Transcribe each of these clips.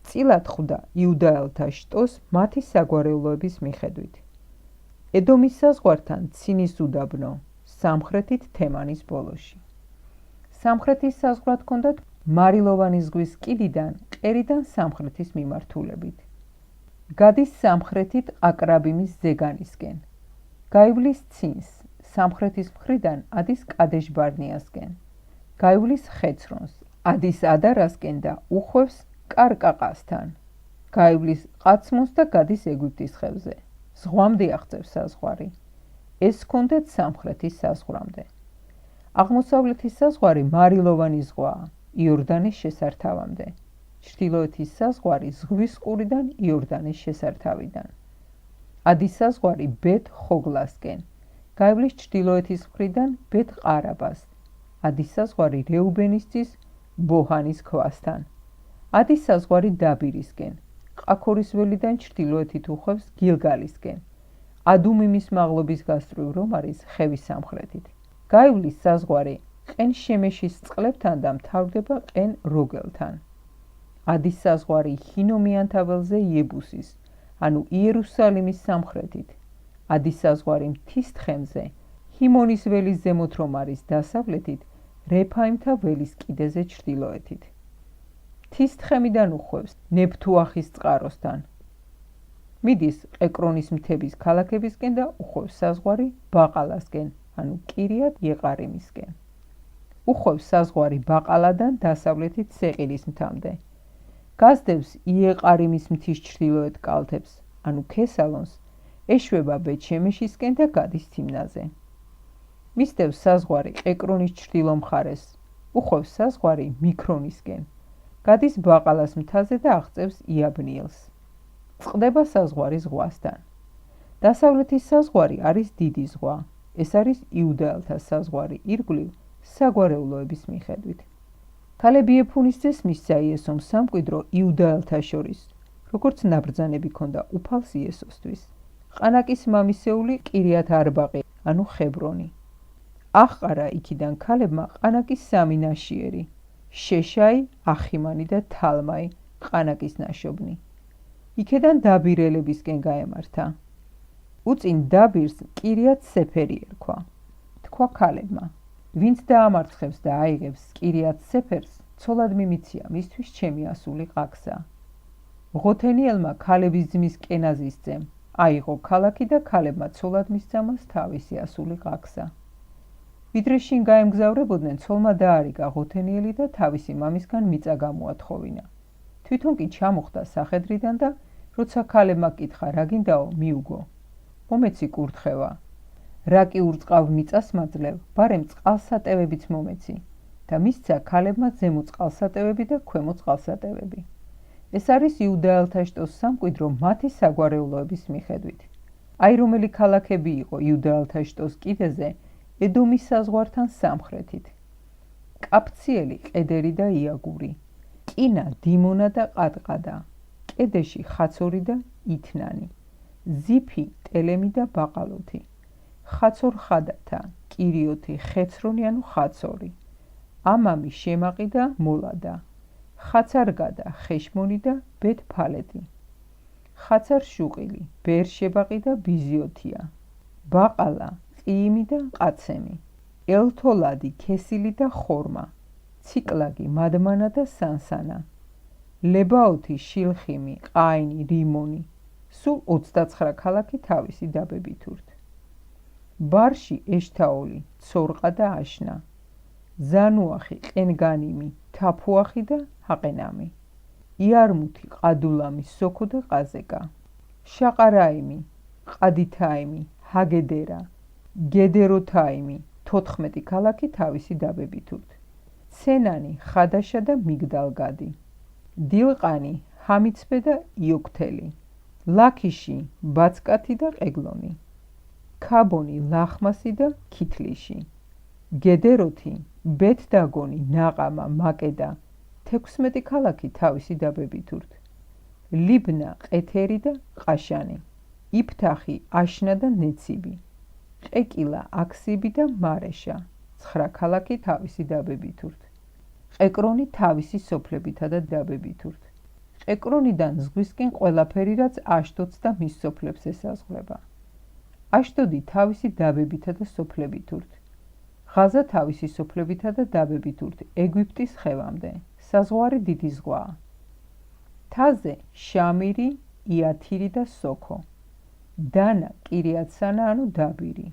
წილად ხვდა იუდაელთა შტოს მათი საგვარეულოების მიხედვით. ედომის საზღვართან ცინის უდაბნო, სამხრეთით თემანის ბოლოში. სამხრეთის საზღვრად ჰქონდათ მარილოვანი ზღვის კიდიდან ყერიდან სამხრეთის მიმართულებით. გადის სამხრეთით აკრაბიმის ზეგანისკენ. გაივლის ცინს, სამხრეთის მხრიდან ადის კადეშ-ბარნეასკენ. გაივლის ხეცრონს, ადის ადარასკენ და უხვევს კარკაყასთან. გაივლის ყაცმოს და გადის ეგვიპტის ხევზე. ზღვამდე აღწევს საზღვარი. ეს ჰქონდათ სამხრეთის საზღვრამდე. აღმოსავლეთის საზღვარი მარილოვანი ზღვაა, იორდანის შესართავამდე. ჩრდილოეთის საზღვარი ზღვის ყურიდან იორდანის შესართავიდან. ადის საზღვარი ბეთ-ხოგლასკენ. გაივლის ჩრდილოეთის მხრიდან ბეთ-ყარაბას. ადის საზღვარი რეუბენისთვის ბოჰანის ქვასთან. ადის საზღვარი დაბირისკენ. ყაქორის ველიდან ჩრდილოეთით უხვევს გილგალისკენ. ადუმიმის მაღლობის გასწვრივ რომ არის ხევის სამხრეთით. გაივლის საზღვარი ყენ-შემეშის წყლებთან და მთავრდება ყენ-როგელთან. ადის საზღვარი ჰინომიანთა ველზე იებუსის, ანუ იერუსალიმის სამხრეთით. ადის საზღვარი მთის თხემზე, ჰიმონის ველის ზემოთ რომ არის დასავლეთით, რეფაიმთა ველის კიდეზე ჩრდილოეთით. მთის თხემიდან უხვევს ნეფთუახის წყაროსთან. მიდის ყეკრონის მთების ქალაქებისკენ და უხვევს საზღვარი ბაყალასკენ, ანუ კირიათ იეყარიმისკენ. უხვევს საზღვარი ბაყალადან დასავლეთით სეყილის მთამდე. გასდევს იეყარიმის მთის ჩრდილოეთ კალთებს, ანუ ქესალონს, ეშვება ბეთ-შემეშისკენ და გადის თიმნაზე. მისდევს საზღვარი ყეკრონის ჩრდილო მხარეს, უხვევს საზღვარი მიქრონისკენ. გადის ბაყალას მთაზე და აღწევს იაბნიელს. წყდება საზღვარი ზღვასთან. დასავლეთის საზღვარი არის დიდი ზღვა. ეს არის იუდაელთა საზღვარი ირგვლივ საგვარეულოების მიხედვით. ქალები ეფუნისძეს მისცა იესომ სამკვიდრო იუდაელთა შორის, როგორც ნაბრძანები ჰქონდა უფალს იესოსთვის. ყანაკის მამისეული კირიათ არბაყი, ანუ ხებრონი. აღყარა იქიდან ქალებმა ყანაკის სამი ნაშიერი, შეშაი, ახიმანი და თალმაი, ყანაკის ნაშობნი. იქედან დაბირელებისკენ გაემართა. უწინ დაბირს კირიათ სეფერი ერქვა. თქვა ქალებმა, ვინც დაამარცხებს და აიღებს კირიათ სეფერს, ცოლად მიმიცია მისთვის ჩემი ასული ყაქსა. ღოთენიელმა ქალების ძმის კენაზისძემ აიღო ქალაქი და ქალებმა ცოლად მისცა მას თავისი ასული ყაქსა. ვიდრე შინ გაემგზავრებოდნენ, ცოლმა დაარიგა ღოთენიელი და თავისი მამისგან მიწა გამოათხოვინა. თვითონ კი ჩამოხდა სახედრიდან და როცა ქალებმა კითხა რა გინდაო, მიუგო. მომეცი კურთხევა. რა კი ურწყავ მიწას მაძლევ, ბარემ წყალსატევებიც მომეცი და მისცა ქალებმა ზემო წყალსატევები და ქვემო წყალსატევები. ეს არის იუდაელთა შტოს სამკვიდრო მათი საგვარეულოების მიხედვით. აი რომელი ქალაქები იყო იუდაელთა შტოს კიდეზე ედომის საზღვართან სამხრეთით. კაფციელი, ყედერი და იაგური, კინა, დიმონა და ყადყადა, კედეში ხაცორი და ითნანი, ზიფი, ტელემი და ბაყალოთი, ხაცორხადათა, კირიოთი, ხეცრონი ანუ ხაცორი, ამამი, შემაყი და მოლადა, ხაცარგადა, ხეშმონი და ბეთ-ფალეტი, ხაცარშუყილი, ბეერშებაყი და ბიზიოთია, ბაყალა, ყიიმი და ყაცემი, ელთოლადი, ქესილი და ხორმა, ციკლაგი, მადმანა და სანსანა, ლებაოთი, შილხიმი, ყაინი, რიმონი, სულ 29 ქალაქი თავისი დაბებითურთ. ბარში, ეშთაოლი, ცორყა და აშნა, ზანუახი, ყენგანიმი, თაფუახი და ჰაყენამი, იარმუთი, ყადულამი, სოქო და ყაზეკა, შაყარაიმი, ყადითაიმი, ჰაგედერა, გედეროთაიმი, 14 ქალაქი თავისი დაბებითურთ. ცენანი, ხადაშა და მიგდალგადი, დილყანი, ჰამიცბე და იოქთელი, ლაქიში, ბაცკათი და ყეგლონი, ქაბონი, ლახმასი და ქითლიში, გედეროთი, ბეთ-დაგონი, ნაყამა, მაკედა, 16 ქალაქი თავისი დაბებითურთ. ლიბნა, ყეთერი და ყაშანი, იფთახი, აშნა და ნეციბი, ყეკილა, აქსიბი და მარეშა, 9 ქალაქი თავისი დაბებითურთ. ყეკრონი თავისი სოფლებითა და დაბებითურთ. ყეკრონიდან ზღვისკენ ყველაფერი, რაც აშდოდს და მის სოფლებს ესაზღვრება. აშდოდი თავისი დაბებითა და სოფლებით ურთ. ღაზა თავისი სოფლებითა და დაბებით ურთ ეგვიპტის ხევამდე, საზღვარი დიდი ზღვაა. თაზე შამირი, იათირი და სოქო. დანა, კირიათ-სანა ანუ დაბირი.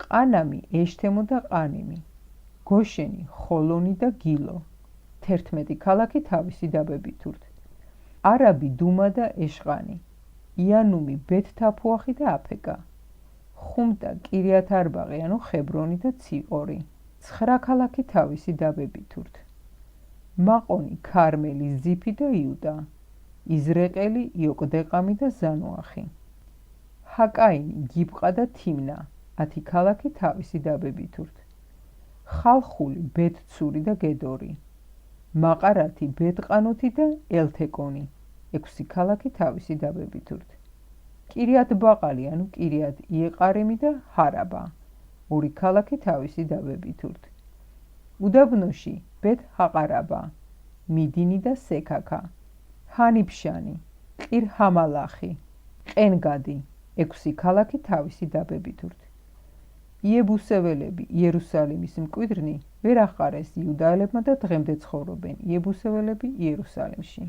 ყანამი, ეშთემო და ყანიმი. გოშენი, ხოლონი და გილო. 11 ქალაქი თავისი დაბებით ურთ. არაბი, დუმა და ეშყანი. იანუმი, ბეთ-თაფუახი და აფეკა. ხუმტა, კირიათ-არბაღი ანუ ხებრონი და ციყორი. 9 ქალაქი თავისი დაბებით ურთ. მაყონი, ქარმელი, ზიფი და იუდა. იზრეყელი, იოკდეყამი და ზანუახი. ჰაკაინი, გიბყა და თიმნა. 10 ქალაქი თავისი დაბებით ურთ. ხალხული, ბეთ-ცური და გედორი. მაყარათი, ბეთ-ყანოთი და ელთეკონი. 6 ქალაქი თავისი დაბებით ურთ. კირიათ-ბაყალი ანუ კირიათ-იეყარემი და ჰარაბა. 2 ქალაქი თავისი დაბებით ურთ. უდაბნოში ბეთ-ჰაყარაბა, მიდინი და სექაქა. ჰანიფშანი, ყირ-ჰამალახი, ყენგადი. 6 ქალაქი თავისი დაბებით ურთ. იებუსეველები, იერუსალიმის მკვიდრნი ვერ აყარეს იუდაელებმა და დღემდე ცხოვრობენ იებუსეველები იერუსალიმში.